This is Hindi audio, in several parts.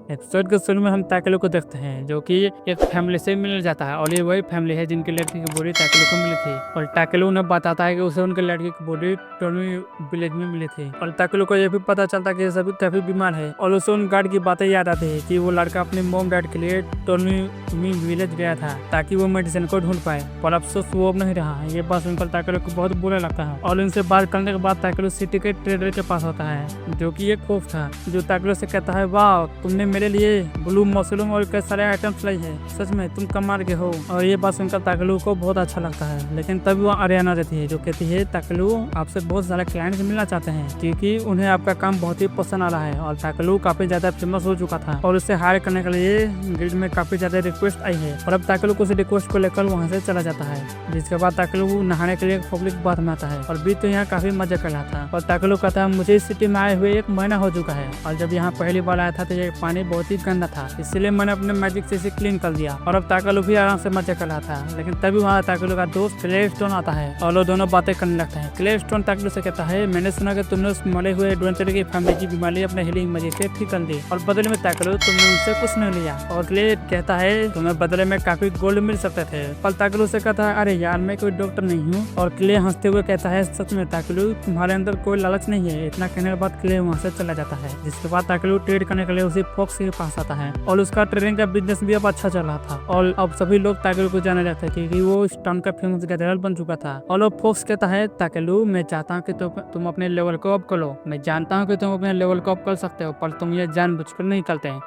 एपिसोड के शुरू में हम ताकेलू को देखते हैं जो कि एक फैमिली से मिल जाता है और ये वही फैमिली है जिनकी लड़की की बॉडी ताकेलू को मिली थी और ताकेलू उन्हें बताता है कि उसे उनकी लड़की की बॉडी टोनी विलेज में मिली थी और ताकेलू को यह भी पता चलता है कि ये सभी काफी बीमार है और उसे उन गार्ड की बातें याद आती है कि वो लड़का अपने मॉम डैड के लिए टोनी विलेज गया था ताकि वो मेडिसिन को ढूंढ पाए पर अफसोस वो अब नहीं रहा। ये बात सुनकर ताकेलू को बहुत बुरा लगता है और उनसे बात करने के बाद ताकेलू सिटी के ट्रेडर के पास होता है जो कि एक खोफ था जो ताकेलू से कहता है वाह तुमने मेरे लिए ब्लू मशरूम और कई सारे आइटम्स लाई है, सच में तुम कमाल के हो। और ये बात सुनकर ताकेलू को बहुत अच्छा लगता है लेकिन तभी वहाँ अरियाना रहती है जो कहती है ताकेलू आपसे बहुत सारे क्लाइंट्स मिलना चाहते हैं क्योंकि उन्हें आपका काम बहुत ही पसंद आ रहा है और ताकेलू काफी ज्यादा फेमस हो चुका था और उसे हायर करने के लिए गिल्ड में काफी ज्यादा रिक्वेस्ट आई है और अब ताकेलू को उस रिक्वेस्ट को लेकर वहाँ से चला जाता है जिसके बाद ताकेलू नहाने के लिए पब्लिक बाथ में आता है और बीच तो यहाँ काफी मजा कर रहा था और ताकेलू कहता है मुझे इस सिटी में आए हुए 1 महीना हो चुका है और जब यहाँ पहली बार आया था तो ये पानी बहुत ही गंदा था इसलिए मैंने अपने मैजिक से इसे क्लीन कर दिया और अब ताकेलू भी आराम से मजे कर रहा था। लेकिन तभी वहाँ ताकेलू का दोस्त क्लेस्टोन आता है और वो दोनों बातें करने लगते हैं। क्लेस्टोन ताकेलू से कहता है मैंने सुना कि तुमने उस मरे हुए एडवेंचर की फैमिली की बीमारी अपने हीलिंग मैजिक से ठीक कर दी और बदले में ताकेलू तुमने उनसे कुछ नहीं लिया और क्ले कहता है तुम्हें बदले में काफी गोल्ड मिल सकते थे पर ताकेलू से कहता है अरे यार मैं कोई डॉक्टर नहीं हूँ और क्ले हंसते हुए कहता है सच में ताकेलू तुम्हारे अंदर कोई लालच नहीं है। इतना कहने के बाद क्ले वहाँ से चला जाता है जिसके बाद ताकेलू ट्रेड करने के लिए उसी फॉक्स के पास आता है और उसका ट्रेडिंग का बिजनेस भी अब अच्छा चल रहा था और अब सभी लोग ताकेलू को जाने लगते हैं क्योंकि वो इस टाउन का फेमस गैदरर बन चुका था। और वो फॉक्स कहता है ताकेलू मैं चाहता हूँ कि तुम अपने लेवल को अप करो, मैं जानता हूँ कि तुम अपने लेवल को अप कर सकते हो पर तुम ये जानबूझकर नहीं करते हैं।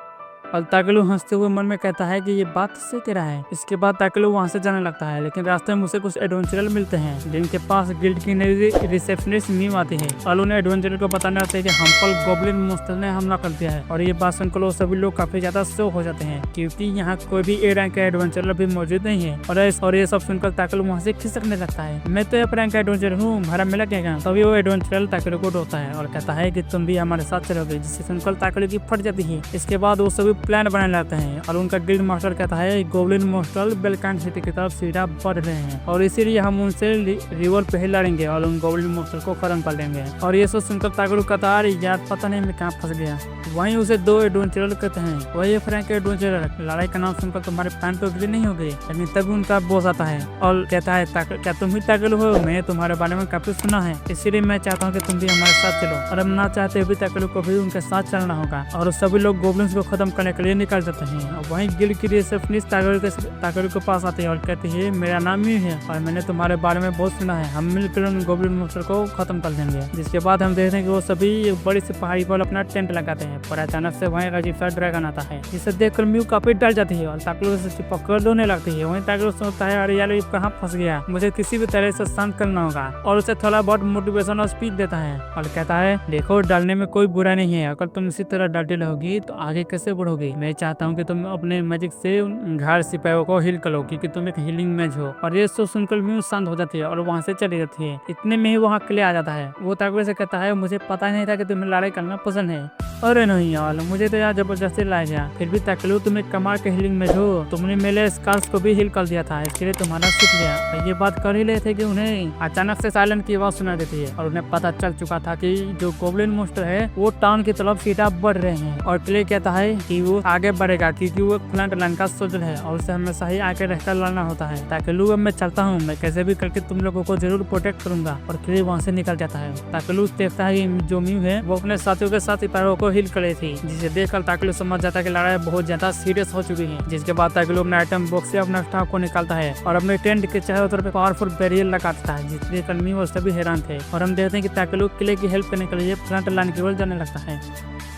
और ताकेलू हंसते हुए मन में कहता है कि ये बात सही कह रहा है। इसके बाद ताकेलू वहाँ से जाने लगता है लेकिन रास्ते में उसे कुछ एडवेंचरर मिलते हैं जिनके पास गिल्ड की नई रिसेप्शनिस्ट मीम आती है और उन्हें एडवेंचरर को बताने लगता है कि हमपल गॉब्लिन मॉन्स्टर ने हमला कर दिया है और ये बात सुनकर सभी लोग काफी ज्यादा शॉक हो जाते हैं क्योंकि यहाँ कोई भी ए रैंक का एडवेंचरर भी मौजूद नहीं है और ये सब सुनकर ताकेलू वहाँ से खिसकने लगता है मैं तो एफ रैंक का एडवेंचरर हूँ हमारा मिला क्या। तभी वो एडवेंचरर ताकेलू को ढोता है और कहता है कि तुम भी हमारे साथ चलोगे जिससे सुनकर ताकेलू की फट जाती है। इसके बाद वो सभी प्लान बनाने लगते हैं और उनका गिल्ड मास्टर कहता है गोब्लिन मॉन्स्टर बेलकांड सिटी की तरफ सीधा बढ़ रहे हैं और इसीलिए हम उनसे रिवर पे ही लड़ेंगे और उन गोब्लिन मॉन्स्टर को खत्म कर देंगे। और ये सब सुनकर ताकेलू कहता है यार पता नहीं मैं कहाँ फंस गया। वहीं उसे 2 एडवेंचरर कहते हैं वही फ्रैंक एडवेंचरर लड़ाई का नाम सुनकर तुम्हारे प्लान तो अग्री नहीं हो गई। लेकिन तभी उनका बॉस आता है और कहता है क्या तुम ही ताकेलू हो, मैं तुम्हारे बारे में काफी सुना है इसीलिए मैं चाहता हूँ कि तुम भी हमारे साथ चलो। और अब ना चाहते हुए ताकेलू को भी उनके साथ चलना होगा और सभी लोग गोब्लिन्स को खत्म करने के लिए निकल जाते हैं। और वहीं गिल्ड की रिसेप्शनिस्ट ताकेलू के पास आती है और कहती है मेरा नाम ही है और मैंने तुम्हारे बारे में बहुत सुना है, हम मिलकर उन गोब्लिन मॉन्स्टर को खत्म कर देंगे। जिसके बाद हम देखते हैं कि वो सभी एक बड़ी सी पहाड़ी पर अपना टेंट लगाते हैं पर अचानक से वहीं अजीब सा ड्रैगन आता है जिसे देखकर म्यू काफी डर जाती है और ताकेलू से चिपक कर रोने लगती है। वहीं ताकेलू सोचता है अरे यार ये कहाँ फंस गया, मुझे किसी भी तरह से शांत करना होगा और उसे थोड़ा बहुत मोटिवेशन और स्पीच देता है और कहता है देखो डरने में कोई बुरा नहीं है, अगर तुम इसी तरह डरते रहोगी तो आगे कैसे बढ़ोगी। मैं चाहता हूँ कि तुम अपने मैजिक से घर सिपाहियों को हील करो क्योंकि तुम एक हीलिंग मैज हो। और ये सब सुनकर म्यू शांत हो जाती है और वहाँ से चली जाती है। इतने में ही वहाँ क्ले आ जाता है। वो ताकेलू से कहता है मुझे पता नहीं था कि तुम्हें लड़ाई करना पसंद है। अरे नहीं यार मुझे तो यार जबरदस्ती लाया गया, फिर भी ताकेलू तुम एक कमाल के हीलिंग मैज हो, तुमने मेरे स्कार्स को भी हील कर दिया था इसके लिए तुम्हारा शुक्रिया। ये बात कर ही रहे थे कि उन्हें अचानक से साइलेंट की आवाज सुना देती है और उन्हें पता चल चुका था कि जो गोब्लिन मॉन्स्टर है वो टाउन की तरफ सीधा बढ़ रहे हैं। और क्ले कहता है कि वो आगे बढ़ेगा क्योंकि वो फ्रंट लाइन का सोल्जर है और उसे हमेशा ही आगे रहकर लड़ना होता है। ताकेलू अब मैं चलता हूँ, मैं कैसे भी करके तुम लोगों को जरूर प्रोटेक्ट करूंगा। और क्ले वहाँ से निकल जाता है। ताकेलू देखता है कि जो म्यू है वो अपने साथियों के साथ सिपाहियों को हील करे थी जिसे देखकर ताकेलू समझ जाता है कि लड़ाई बहुत ज्यादा सीरियस हो चुकी है। जिसके बाद ताकेलू अपने आइटम बॉक्स से अपना स्टाफ को निकालता है और अपने टेंट के चारों तरफ पावरफुल बैरियर लगाता है जिससे कर्मी वो सभी हैरान थे। और हम देखते हैं कि ताकेलू किले की हेल्प करने के लिए फ्रंट लाइन की ओर जाने लगता है।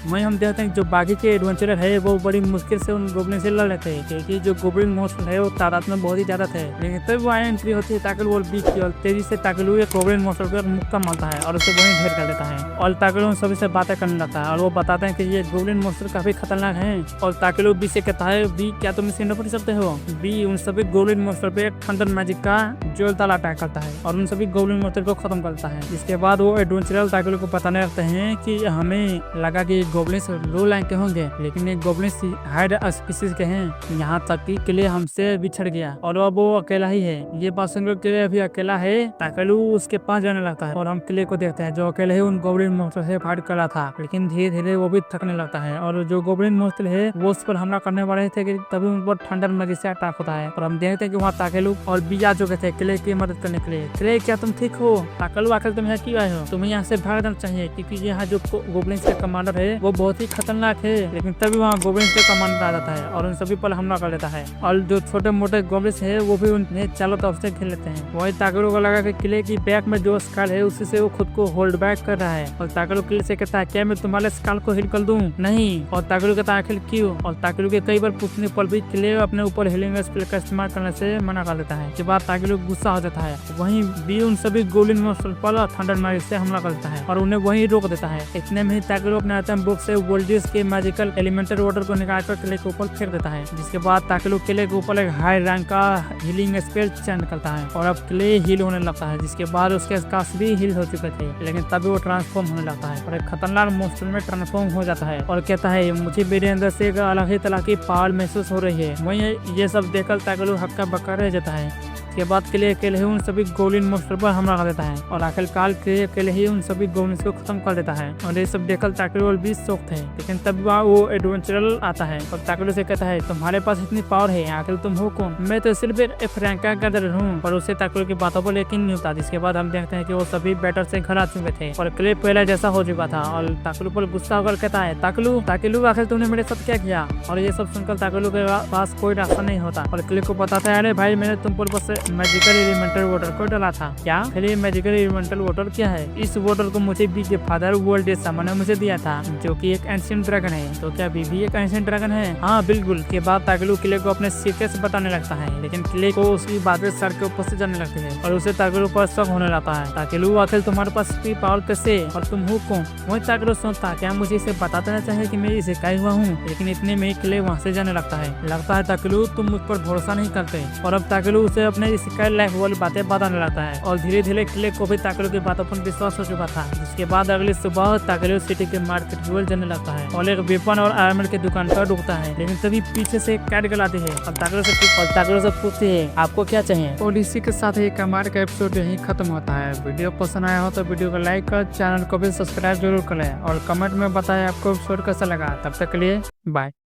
वहीं हम देखते हैं जो बाकी के एडवेंचरर है वो बड़ी मुश्किल से उन गोब्लिन से लड़ रहे थे क्योंकि जो गोब्लिन मॉन्स्टर है वो तादाद में बहुत ही ज्यादा थे। लेकिन तब वो एंट्री होती है ताकेलू और बीच की और तेजी से ताकेलू एक गोब्लिन मॉन्स्टर पर मुक्का मारता है और उसे वहीं ढेर कर देता है। और ताकेलू सभी से बातें करने लगता है और वो बताते हैं कि ये गोब्लिन मॉन्स्टर काफी खतरनाक है। और ताकेलू बी से कहता है बी क्या तुम इसे न पढ़ सकते हो। बी उन सभी गोब्लिन मॉन्स्टर पे एक थंडर मैजिक का जोल ताला अटैक करता है और उन सभी गोब्लिन मॉन्स्टर को खत्म करता है। जिसके बाद वो एडवेंचरर ताकेलू को बताने लगते हैं कि हमें लगा कि गोब्लिन्स लो रैंक के होंगे, लेकिन ये गोब्लिन्स हायर स्पीसीज के हैं। यहाँ तक कि किले हमसे बिछड़ गया और अब वो अकेला ही है। ये बात सुनकर किले अभी अकेला है। ताकेलू उसके पास जाने लगता है और हम किले को देखते हैं जो अकेले ही उन गोब्लिन मॉन्स्टर से फाइट कर रहा था, लेकिन धीरे धीरे वो भी थकने लगता है और जो गोब्लिन मॉन्स्टर है वो उस पर हमला करने वाले थे कि तभी उन पर थंडर मैजिक से अटैक होता है और हम देखते हैं कि वहाँ ताकेलू और बी आ चुके थे किले की मदद करने के लिए। किले, क्या तुम ठीक हो? ताकेलू, आखिर तुम यहाँ क्यों आए हो? तुम्हें यहाँ से भागना चाहिए क्योंकि यहाँ जो गोब्लिन के कमांडर है वो बहुत ही खतरनाक है। लेकिन तभी वहाँ गोब्लिन के कमांडर आ जाता है और उन सभी पर हमला कर लेता है और जो छोटे मोटे गोब्लिन है वो भी उन्हें चारों तरफ से घेर लेते हैं। वही ताकेलू को लगा कि किले की बैक में जो स्काल है उसी से वो खुद को होल्ड बैक कर रहा है और ताकेलू किले से कहता है क्या मैं तुम्हारे स्काल को हिल कर दूं? नहीं। और ताकेलू कहता है आखिर क्यों? और ताकेलू के कई बार पूछने पर भी किले अपने ऊपर हीलिंग स्पेल का इस्तेमाल करने से मना कर देता है। इसके बाद ताकेलू गुस्सा हो जाता है। वहीं बी उन सभी गोब्लिन मॉन्स्टर पर थंडर मैजिक से हमला करता है और उन्हें वहीं रोक देता है। इतने में ही ताकेलू अपने आइटम बुक से वोल्डिस के मैजिकल एलिमेंटल वाटर को निकालकर किले के ऊपर फेंक देता है, जिसके बाद ताकेलू किले के ऊपर एक हाई रैंक का हीलिंग स्पेल चैन करता है और अब किले हील होने लगता है, जिसके बाद उसके स्कार्स भी हील हो चुके थे। लेकिन तभी वो ट्रांसफॉर्म होने लगता है और एक खतरनाक मॉन्स्टर में ट्रांसफॉर्म हो जाता है और कहता है मुझे मेरे अंदर से एक अलग ही तरह की पावर महसूस हो रही है। वहीं ये सब देखकर ताकेलू हक्का बक्का रह जाता है। के बाद किले अकेले ही उन सभी गोब्लिन मॉन्स्टर पर हमला कर देता है और आखिरकार किले अकेले ही उन सभी गोब्लिन्स को खत्म कर देता है और ये सब देखकर ताकेलू और भी शौक थे। लेकिन तब वहाँ वो एडवेंचरर आता है और ताकेलू से कहता है तुम्हारे पास इतनी पावर है, आखिर तुम हो कौन? मैं तो सिर्फ एक रैंक का गदर हूँ। पर उसे ताकेलू की बातों पर यकीन नहीं होता, जिसके बाद हम देखते हैं कि वो सभी बैटर से घर आ चुके थे और किले पहले जैसा हो चुका था और ताकेलू पर गुस्सा होकर कहता है ताकेलू ताकेलू आखिर तुमने मेरे साथ क्या किया? और ये सब सुनकर ताकेलू के पास कोई रास्ता नहीं होता और किले को बताता है अरे भाई मैंने तुम पर बस मैजिकल एलिमेंटल वाटर को डाला था। क्या? फिर ये मैजिकल एलिमेंटल वाटर क्या है? इस वाटर को मुझे बी के फादर वर्ल्ड सामान ने मुझे दिया था जो कि एक एंशिएंट ड्रैगन है। तो क्या बीबी एक एंशिएंट ड्रैगन है? हाँ बिल्कुल। के बाद ताकेलू किले को अपने सीक्रेट्स बताने लगता है, लेकिन किले को उसकी बातें सर के ऊपर से जाने लगती है और उसे ताकेलू पर शक होने लगता है। ताकेलू आखिर तुम्हारे पास इतनी पावर कैसे और तुम हो कौन? वही ताकेलू सोचता क्या मुझे इसे बता देना चाहिए कि मैं इसे सिखाया हुआ हूँ, लेकिन इतने में किले वहाँ से जाने लगता है ताकेलू तुम मुझ पर भरोसा नहीं करते और अब ताकेलू उसे अपने सिखाए लाइफ वाली बातें बताने लगता है और धीरे धीरे किले को भी ताकेलू की बातों पर विश्वास हो चुका था। जिसके बाद अगली सुबह ताकेलू सिटी के मार्केट की ओर जाने लगता है और एक वेपन और आर्मर की दुकान पर रुकता है, लेकिन तभी पीछे से एक कैट गर्ल आती है और ताकेलू से पूछती है आपको क्या चाहिए। और इसी के साथ ही कमाल का एपिसोड यही खत्म होता है। वीडियो पसंद आया हो तो वीडियो को लाइक कर, चैनल को भी सब्सक्राइब जरूर करें और कमेंट में बताएं आपको एपिसोड कैसा लगा। तब तक के लिए बाय।